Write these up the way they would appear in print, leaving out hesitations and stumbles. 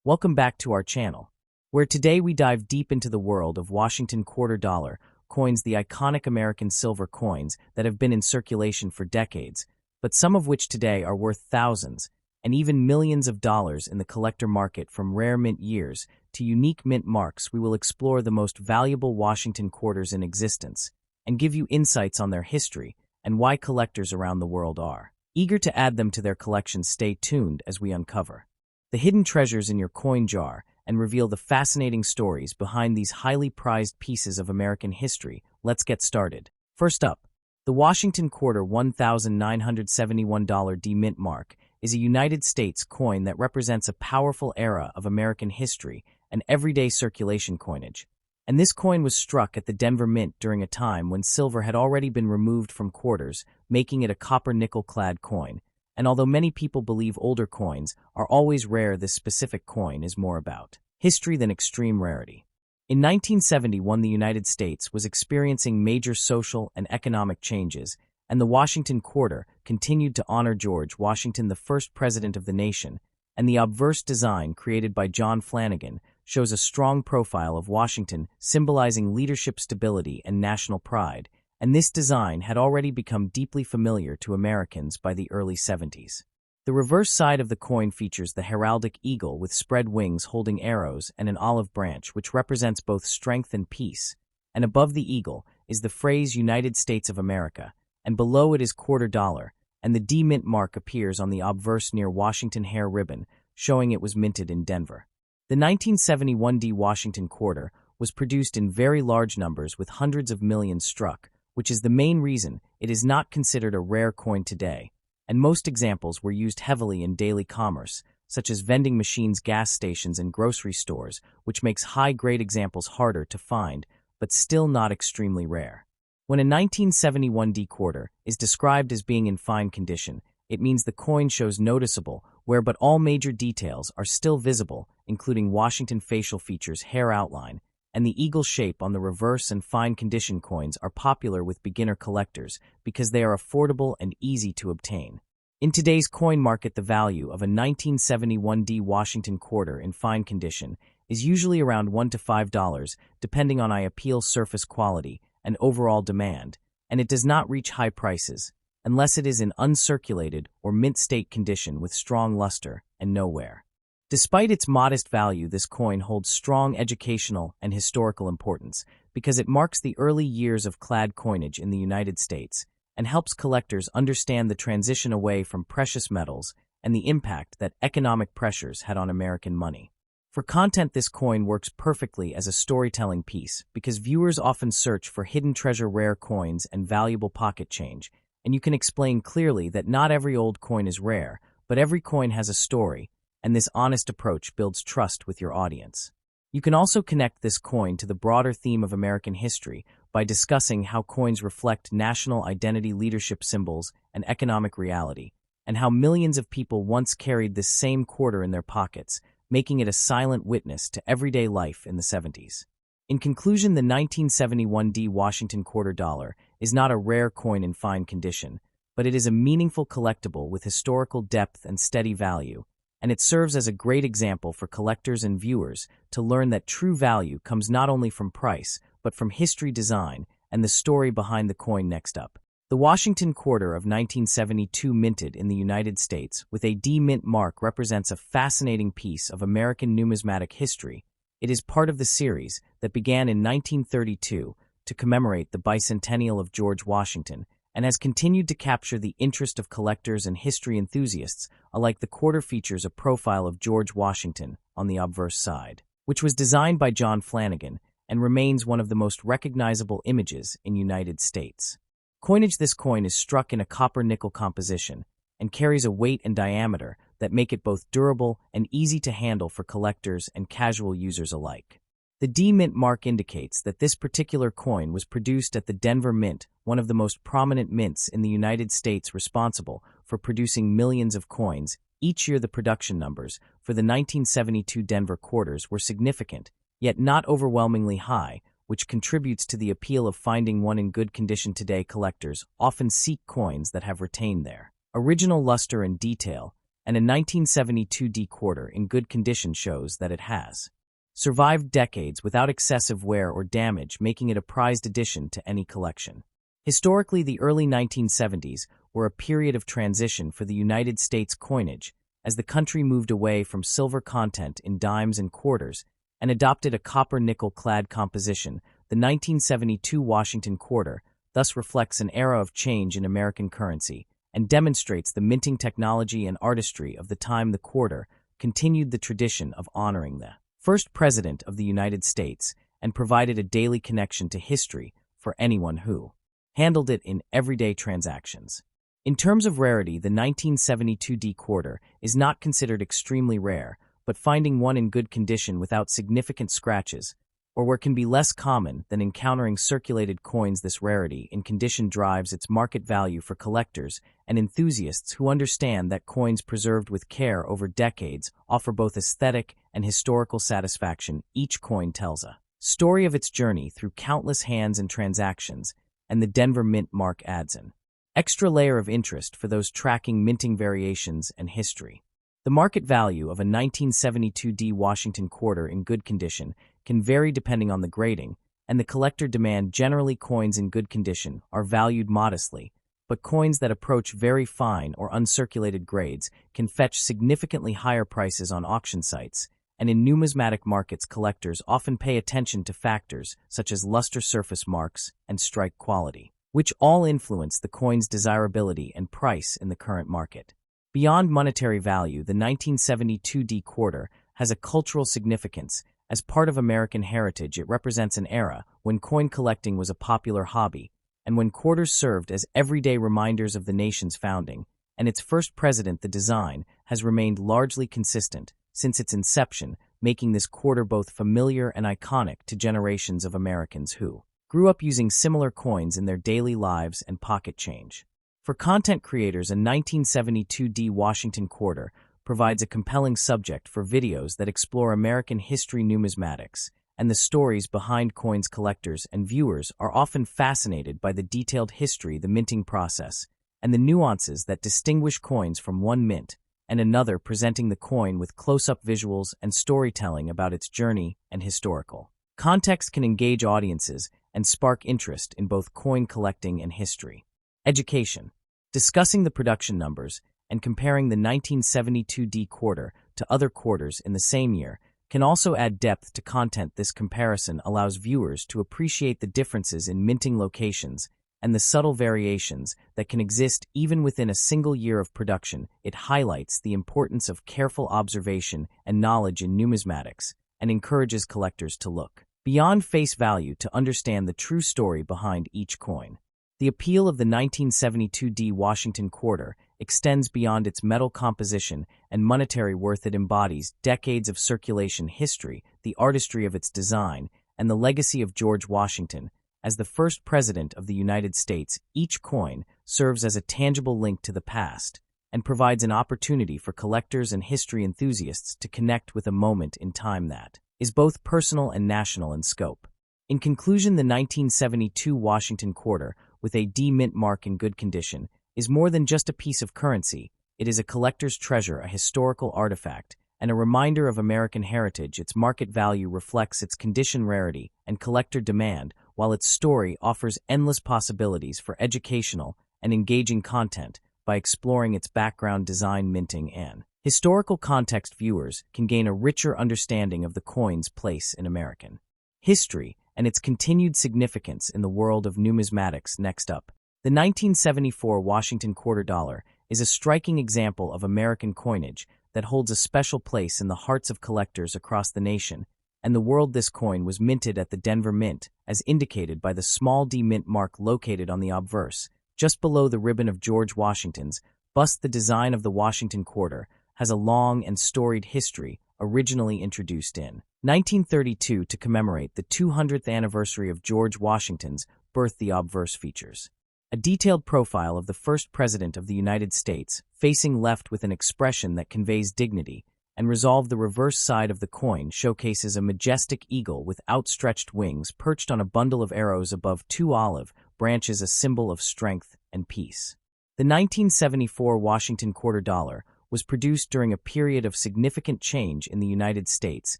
Welcome back to our channel, where today we dive deep into the world of Washington quarter dollar coins, the iconic American silver coins that have been in circulation for decades, but some of which today are worth thousands and even millions of dollars in the collector market. From rare mint years to unique mint marks, we will explore the most valuable Washington quarters in existence and give you insights on their history and why collectors around the world are eager to add them to their collections. Stay tuned as we uncover the hidden treasures in your coin jar and reveal the fascinating stories behind these highly prized pieces of American history. Let's get started. First up, the Washington quarter $1,971 D mint mark is a United States coin that represents a powerful era of American history and everyday circulation coinage. And this coin was struck at the Denver Mint during a time when silver had already been removed from quarters, making it a copper-nickel-clad coin. And although many people believe older coins are always rare, this specific coin is more about history than extreme rarity. In 1971, the United States was experiencing major social and economic changes, and the Washington quarter continued to honor George Washington, the first president of the nation, and the obverse design created by John Flanagan shows a strong profile of Washington, symbolizing leadership, stability, and national pride, and this design had already become deeply familiar to Americans by the early 70s. The reverse side of the coin features the heraldic eagle with spread wings holding arrows and an olive branch, which represents both strength and peace, and above the eagle is the phrase United States of America, and below it is quarter dollar, and the D mint mark appears on the obverse near Washington hair ribbon, showing it was minted in Denver. The 1971 D Washington quarter was produced in very large numbers with hundreds of millions struck, which is the main reason it is not considered a rare coin today, and most examples were used heavily in daily commerce, such as vending machines, gas stations, and grocery stores, which makes high-grade examples harder to find, but still not extremely rare. When a 1971 D quarter is described as being in fine condition, it means the coin shows noticeable wear, but all major details are still visible, including Washington facial features, hair outline, and the eagle shape on the reverse. And fine condition coins are popular with beginner collectors because they are affordable and easy to obtain. In today's coin market, the value of a 1971 D Washington quarter in fine condition is usually around $1 to $5, depending on eye appeal, surface quality, and overall demand, and it does not reach high prices unless it is in uncirculated or mint state condition with strong luster and no wear. Despite its modest value, this coin holds strong educational and historical importance because it marks the early years of clad coinage in the United States and helps collectors understand the transition away from precious metals and the impact that economic pressures had on American money. For content, this coin works perfectly as a storytelling piece because viewers often search for hidden treasure, rare coins, and valuable pocket change, and you can explain clearly that not every old coin is rare, but every coin has a story, and this honest approach builds trust with your audience. You can also connect this coin to the broader theme of American history by discussing how coins reflect national identity, leadership symbols, and economic reality, and how millions of people once carried this same quarter in their pockets, making it a silent witness to everyday life in the 70s. In conclusion, the 1971 D Washington quarter dollar is not a rare coin in fine condition, but it is a meaningful collectible with historical depth and steady value, and it serves as a great example for collectors and viewers to learn that true value comes not only from price, but from history, design, and the story behind the coin. Next up, the Washington quarter of 1972, minted in the United States with a D mint mark, represents a fascinating piece of American numismatic history. It is part of the series that began in 1932 to commemorate the bicentennial of George Washington and has continued to capture the interest of collectors and history enthusiasts alike. The quarter features a profile of George Washington on the obverse side, which was designed by John Flanagan and remains one of the most recognizable images in United States coinage. This coin is struck in a copper-nickel composition and carries a weight and diameter that make it both durable and easy to handle for collectors and casual users alike. The D mint mark indicates that this particular coin was produced at the Denver Mint, one of the most prominent mints in the United States, responsible for producing millions of coins each year. The production numbers for the 1972 Denver quarters were significant, yet not overwhelmingly high, which contributes to the appeal of finding one in good condition today. Collectors often seek coins that have retained their original luster and detail, and a 1972 D quarter in good condition shows that it has survived decades without excessive wear or damage, making it a prized addition to any collection. Historically, the early 1970s were a period of transition for the United States coinage as the country moved away from silver content in dimes and quarters and adopted a copper-nickel-clad composition. The 1972 Washington quarter thus reflects an era of change in American currency and demonstrates the minting technology and artistry of the time. The quarter continued the tradition of honoring the first president of the United States and provided a daily connection to history for anyone who handled it in everyday transactions. In terms of rarity, the 1972 D quarter is not considered extremely rare, but finding one in good condition without significant scratches, or where can be less common than encountering circulated coins. This rarity in condition drives its market value for collectors and enthusiasts who understand that coins preserved with care over decades offer both aesthetic and historical satisfaction. Each coin tells a story of its journey through countless hands and transactions, and the Denver Mint mark adds an extra layer of interest for those tracking minting variations and history. The market value of a 1972 D Washington quarter in good condition can vary depending on the grading, and the collector demand. Generally, coins in good condition are valued modestly, but coins that approach very fine or uncirculated grades can fetch significantly higher prices on auction sites, and in numismatic markets, collectors often pay attention to factors such as luster, surface marks, and strike quality, which all influence the coin's desirability and price in the current market. Beyond monetary value, the 1972 D quarter has a cultural significance. As part of American heritage, it represents an era when coin collecting was a popular hobby, and when quarters served as everyday reminders of the nation's founding and its first president. The design has remained largely consistent since its inception, making this quarter both familiar and iconic to generations of Americans who grew up using similar coins in their daily lives and pocket change. For content creators, a 1972 D Washington quarter provides a compelling subject for videos that explore American history, numismatics, and the stories behind coins. Collectors and viewers are often fascinated by the detailed history, the minting process, and the nuances that distinguish coins from one mint and another, presenting the coin with close-up visuals and storytelling about its journey and historical context can engage audiences and spark interest in both coin collecting and history. Education. Discussing the production numbers and comparing the 1972 D quarter to other quarters in the same year can also add depth to content. This comparison allows viewers to appreciate the differences in minting locations and the subtle variations that can exist even within a single year of production. It highlights the importance of careful observation and knowledge in numismatics and encourages collectors to look beyond face value to understand the true story behind each coin. The appeal of the 1972 D Washington quarter extends beyond its metal composition and monetary worth. It embodies decades of circulation history, the artistry of its design, and the legacy of George Washington. As the first president of the United States, each coin serves as a tangible link to the past and provides an opportunity for collectors and history enthusiasts to connect with a moment in time that is both personal and national in scope. In conclusion, the 1972 Washington quarter, with a D mint mark in good condition, is more than just a piece of currency. It is a collector's treasure, a historical artifact, and a reminder of American heritage. Its market value reflects its condition, rarity, and collector demand, while its story offers endless possibilities for educational and engaging content. By exploring its background, design, minting, and historical context, viewers can gain a richer understanding of the coin's place in American history and its continued significance in the world of numismatics. Next up, the 1974 Washington quarter dollar is a striking example of American coinage that holds a special place in the hearts of collectors across the nation and the world. This coin was minted at the Denver Mint, as indicated by the small D mint mark located on the obverse, just below the ribbon of George Washington's bust. The design of the Washington quarter has a long and storied history, originally introduced in 1932 to commemorate the 200th anniversary of George Washington's birth. The obverse features a detailed profile of the first president of the United States, facing left with an expression that conveys dignity and resolve. The reverse side of the coin showcases a majestic eagle with outstretched wings perched on a bundle of arrows above two olive branches, a symbol of strength and peace. The 1974 Washington quarter dollar was produced during a period of significant change in the United States,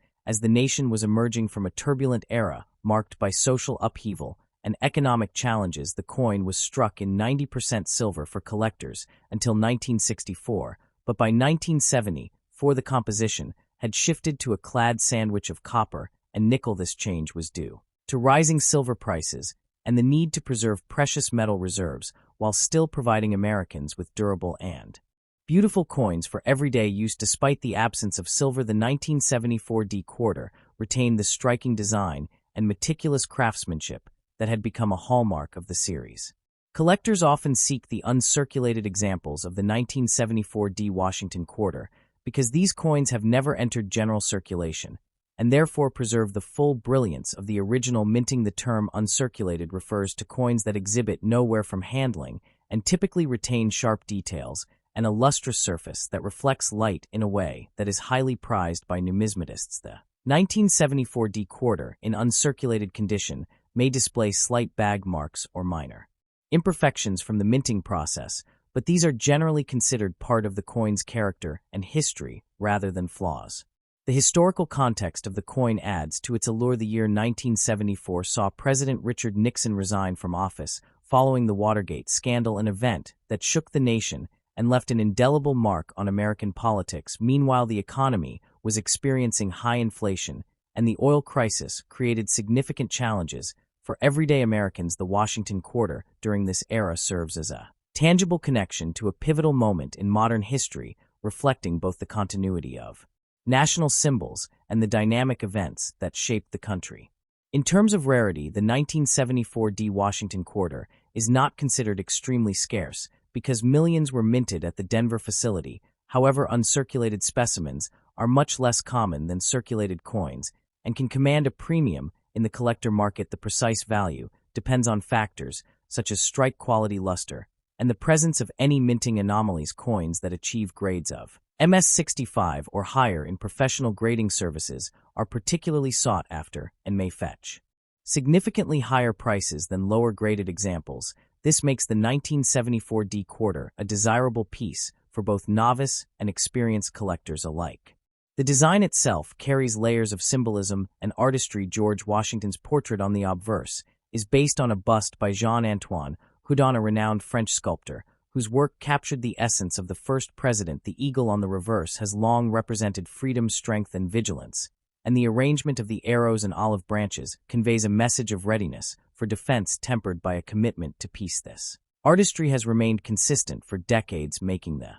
as the nation was emerging from a turbulent era marked by social upheaval and economic challenges. The coin was struck in 90% silver for collectors until 1964, but by 1970, for the composition, had shifted to a clad sandwich of copper and nickel. This change was due to rising silver prices and the need to preserve precious metal reserves while still providing Americans with durable and beautiful coins for everyday use. Despite the absence of silver, the 1974 D quarter retained the striking design and meticulous craftsmanship that had become a hallmark of the series. Collectors often seek the uncirculated examples of the 1974 D Washington quarter because these coins have never entered general circulation and therefore preserve the full brilliance of the original minting. The term uncirculated refers to coins that exhibit no wear from handling and typically retain sharp details and a lustrous surface that reflects light in a way that is highly prized by numismatists. The 1974 D quarter, in uncirculated condition, may display slight bag marks or minor imperfections from the minting process, but these are generally considered part of the coin's character and history rather than flaws. The historical context of the coin adds to its allure. The year 1974 saw President Richard Nixon resign from office following the Watergate scandal, an event that shook the nation and left an indelible mark on American politics. Meanwhile, the economy was experiencing high inflation, and the oil crisis created significant challenges for everyday Americans. The Washington quarter during this era serves as a tangible connection to a pivotal moment in modern history, reflecting both the continuity of national symbols and the dynamic events that shaped the country. In terms of rarity, the 1974 D Washington quarter is not considered extremely scarce because millions were minted at the Denver facility. However, uncirculated specimens are much less common than circulated coins and can command a premium in the collector market. The precise value depends on factors such as strike quality, luster, and the presence of any minting anomalies. Coins that achieve grades of MS-65 or higher in professional grading services are particularly sought after and may fetch significantly higher prices than lower graded examples. This makes the 1974 D quarter a desirable piece for both novice and experienced collectors alike. The design itself carries layers of symbolism and artistry. George Washington's portrait on the obverse is based on a bust by Jean-Antoine Houdon, a renowned French sculptor, whose work captured the essence of the first president. The eagle on the reverse has long represented freedom, strength, and vigilance, and the arrangement of the arrows and olive branches conveys a message of readiness for defense tempered by a commitment to peace. This artistry has remained consistent for decades, making the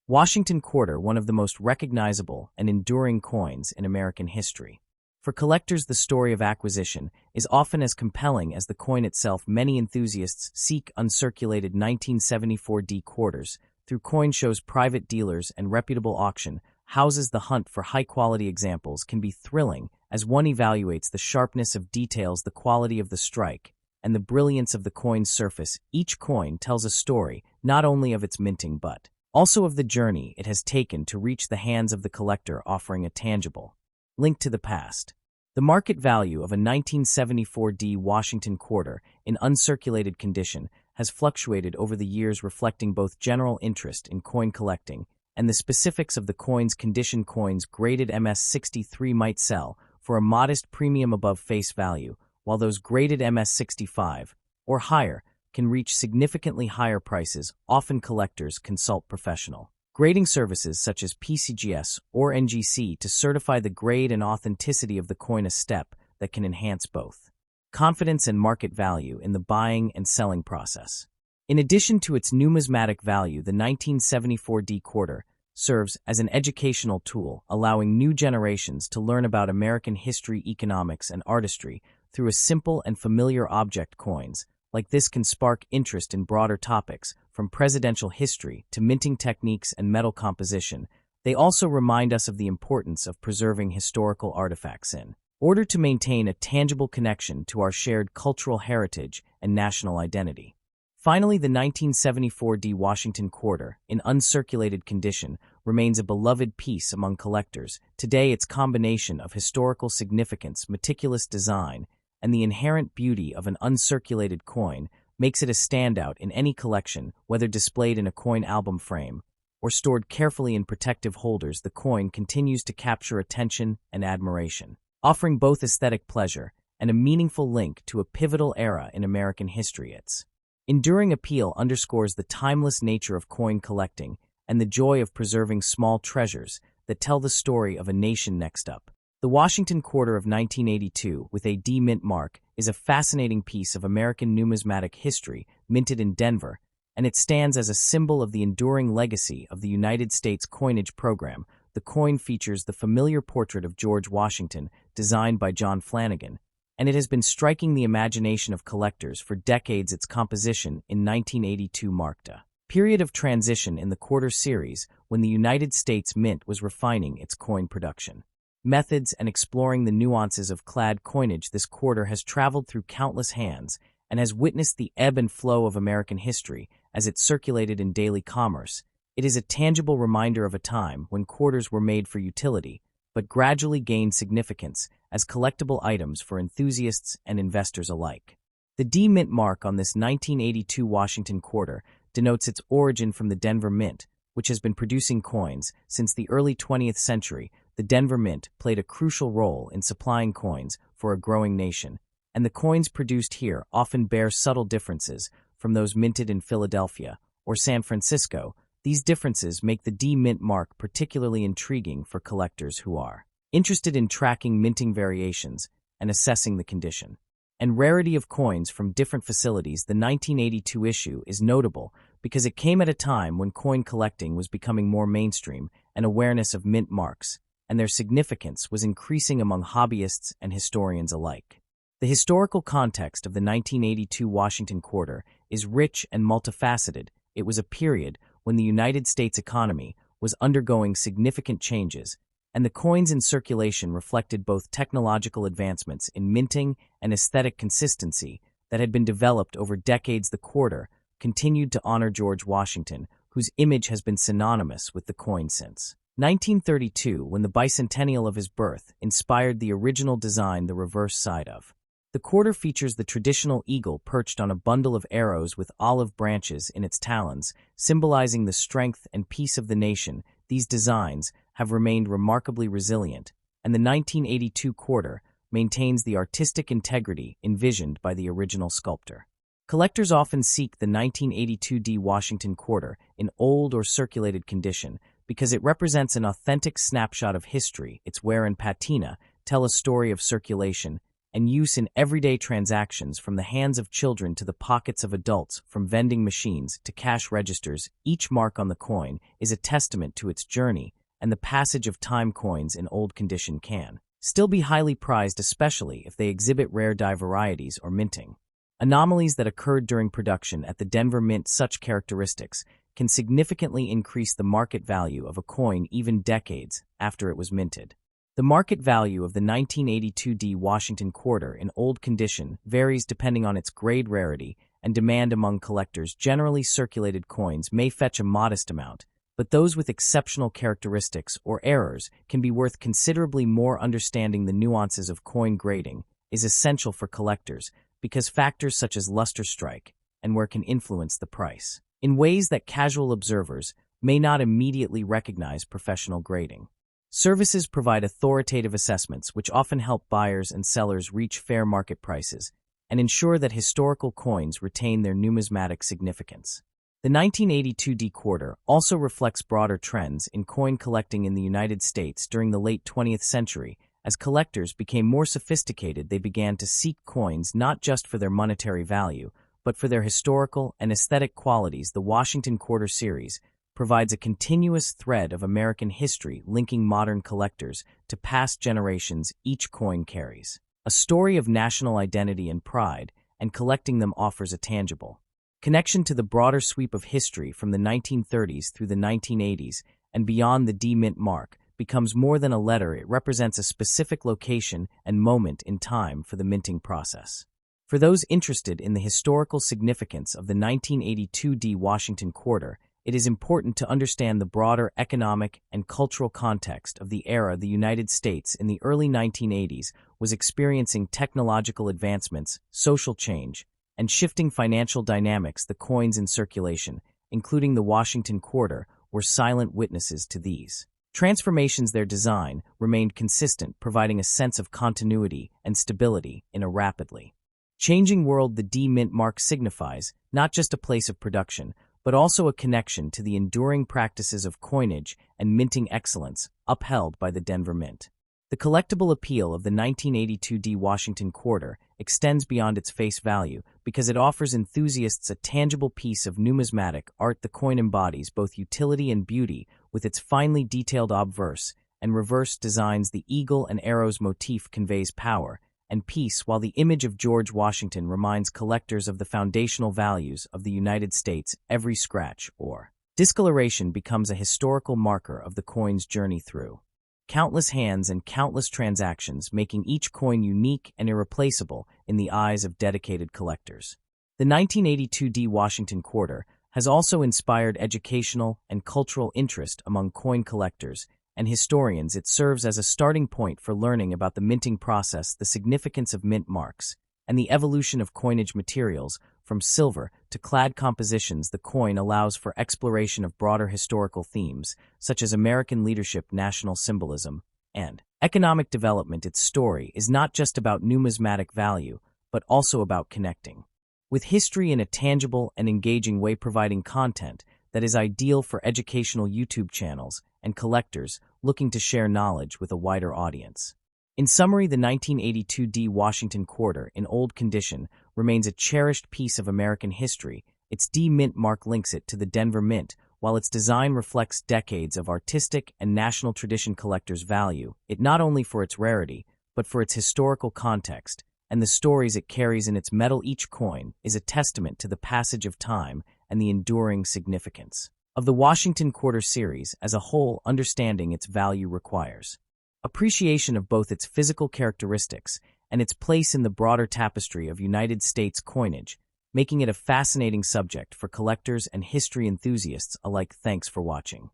Washington quarter one of the most recognizable and enduring coins in American history. For collectors, the story of acquisition is often as compelling as the coin itself. Many enthusiasts seek uncirculated 1974 D quarters through coin shows, private dealers, and reputable auction houses. The hunt for high-quality examples can be thrilling as one evaluates the sharpness of details, the quality of the strike, and the brilliance of the coin's surface. Each coin tells a story not only of its minting but also of the journey it has taken to reach the hands of the collector, offering a tangible link to the past. The market value of a 1974 D Washington quarter in uncirculated condition has fluctuated over the years, reflecting both general interest in coin collecting and the specifics of the coin's condition. Coins graded MS-63 might sell for a modest premium above face value, while those graded MS-65 or higher can reach significantly higher prices. Often collectors consult professional grading services such as PCGS or NGC to certify the grade and authenticity of the coin, a step that can enhance both confidence and market value in the buying and selling process. In addition to its numismatic value, the 1974 D quarter serves as an educational tool, allowing new generations to learn about American history, economics, and artistry through a simple and familiar object. Coins like this can spark interest in broader topics, from presidential history to minting techniques and metal composition. They also remind us of the importance of preserving historical artifacts in order to maintain a tangible connection to our shared cultural heritage and national identity. Finally, the 1974 D Washington quarter, in uncirculated condition, remains a beloved piece among collectors. Today, its combination of historical significance, meticulous design, and the inherent beauty of an uncirculated coin makes it a standout in any collection, whether displayed in a coin album frame or stored carefully in protective holders, the coin continues to capture attention and admiration, offering both aesthetic pleasure and a meaningful link to a pivotal era in American history. Its enduring appeal underscores the timeless nature of coin collecting and the joy of preserving small treasures that tell the story of a nation. Next up, the Washington Quarter of 1982 with a D mint mark is a fascinating piece of American numismatic history minted in Denver, and it stands as a symbol of the enduring legacy of the United States coinage program. The coin features the familiar portrait of George Washington, designed by John Flanagan, and it has been striking the imagination of collectors for decades. Its composition in 1982 marked a period of transition in the quarter series when the United States Mint was refining its coin production methods and exploring the nuances of clad coinage. This quarter has traveled through countless hands and has witnessed the ebb and flow of American history as it circulated in daily commerce. It is a tangible reminder of a time when quarters were made for utility, but gradually gained significance as collectible items for enthusiasts and investors alike. The D Mint mark on this 1982 Washington quarter denotes its origin from the Denver Mint, which has been producing coins since the early 20th century. The Denver Mint played a crucial role in supplying coins for a growing nation, and the coins produced here often bear subtle differences from those minted in Philadelphia or San Francisco. These differences make the D Mint mark particularly intriguing for collectors who are interested in tracking minting variations and assessing the condition and rarity of coins from different facilities. The 1982 issue is notable because it came at a time when coin collecting was becoming more mainstream and awareness of mint marks and their significance was increasing among hobbyists and historians alike. The historical context of the 1982 Washington Quarter is rich and multifaceted. It was a period when the United States economy was undergoing significant changes, and the coins in circulation reflected both technological advancements in minting and aesthetic consistency that had been developed over decades. The quarter continued to honor George Washington, whose image has been synonymous with the coin since 1932, when the bicentennial of his birth inspired the original design. The reverse side of the quarter features the traditional eagle perched on a bundle of arrows with olive branches in its talons, symbolizing the strength and peace of the nation. These designs have remained remarkably resilient, and the 1982 quarter maintains the artistic integrity envisioned by the original sculptor. Collectors often seek the 1982 D Washington Quarter in old or circulated condition because it represents an authentic snapshot of history. Its wear and patina tell a story of circulation and use in everyday transactions, from the hands of children to the pockets of adults, from vending machines to cash registers. Each mark on the coin is a testament to its journey, and the passage of time. Coins in old condition can still be highly prized, especially if they exhibit rare die varieties or minting anomalies that occurred during production at the Denver Mint. Such characteristics can significantly increase the market value of a coin even decades after it was minted. The market value of the 1982 D Washington Quarter in old condition varies depending on its grade, rarity, and demand among collectors. Generally, circulated coins may fetch a modest amount, but those with exceptional characteristics or errors can be worth considerably more. Understanding the nuances of coin grading is essential for collectors because factors such as luster strike and wear can influence the price in ways that casual observers may not immediately recognize. Professional grading services provide authoritative assessments which often help buyers and sellers reach fair market prices and ensure that historical coins retain their numismatic significance. The 1982 D Quarter also reflects broader trends in coin collecting in the United States during the late 20th century. As collectors became more sophisticated, they began to seek coins not just for their monetary value, but for their historical and aesthetic qualities. The Washington Quarter series provides a continuous thread of American history linking modern collectors to past generations. Each coin carries a story of national identity and pride, and collecting them offers a tangible connection to the broader sweep of history from the 1930s through the 1980s and beyond. The D Mint mark becomes more than a letter. It represents a specific location and moment in time for the minting process. For those interested in the historical significance of the 1982 D Washington Quarter, it is important to understand the broader economic and cultural context of the era. The United States in the early 1980s was experiencing technological advancements, social change, and shifting financial dynamics. The coins in circulation, including the Washington Quarter, were silent witnesses to these transformations. Their design remained consistent, providing a sense of continuity and stability in a rapidly changing world. The D Mint mark signifies not just a place of production, but also a connection to the enduring practices of coinage and minting excellence upheld by the Denver Mint. The collectible appeal of the 1982 D Washington quarter extends beyond its face value because it offers enthusiasts a tangible piece of numismatic art. The coin embodies both utility and beauty with its finely detailed obverse and reverse designs. The eagle and arrows motif conveys power and peace, while the image of George Washington reminds collectors of the foundational values of the United States. Every scratch or discoloration becomes a historical marker of the coin's journey through countless hands and countless transactions, making each coin unique and irreplaceable in the eyes of dedicated collectors. The 1982 D Washington quarter has also inspired educational and cultural interest among coin collectors and historians. It serves as a starting point for learning about the minting process, the significance of mint marks, and the evolution of coinage materials. From silver to clad compositions, the coin allows for exploration of broader historical themes, such as American leadership, national symbolism, and economic development. Its story is not just about numismatic value, but also about connecting with history in a tangible and engaging way, providing content that is ideal for educational YouTube channels and collectors looking to share knowledge with a wider audience. In summary, the 1982 D Washington quarter, in old condition, remains a cherished piece of American history. Its D Mint mark links it to the Denver Mint, while its design reflects decades of artistic and national tradition. Collectors value it not only for its rarity, but for its historical context and the stories it carries in its metal. Each coin is a testament to the passage of time and the enduring significance of the Washington quarter series as a whole. Understanding its value requires appreciation of both its physical characteristics and its place in the broader tapestry of United States coinage, making it a fascinating subject for collectors and history enthusiasts alike. Thanks for watching.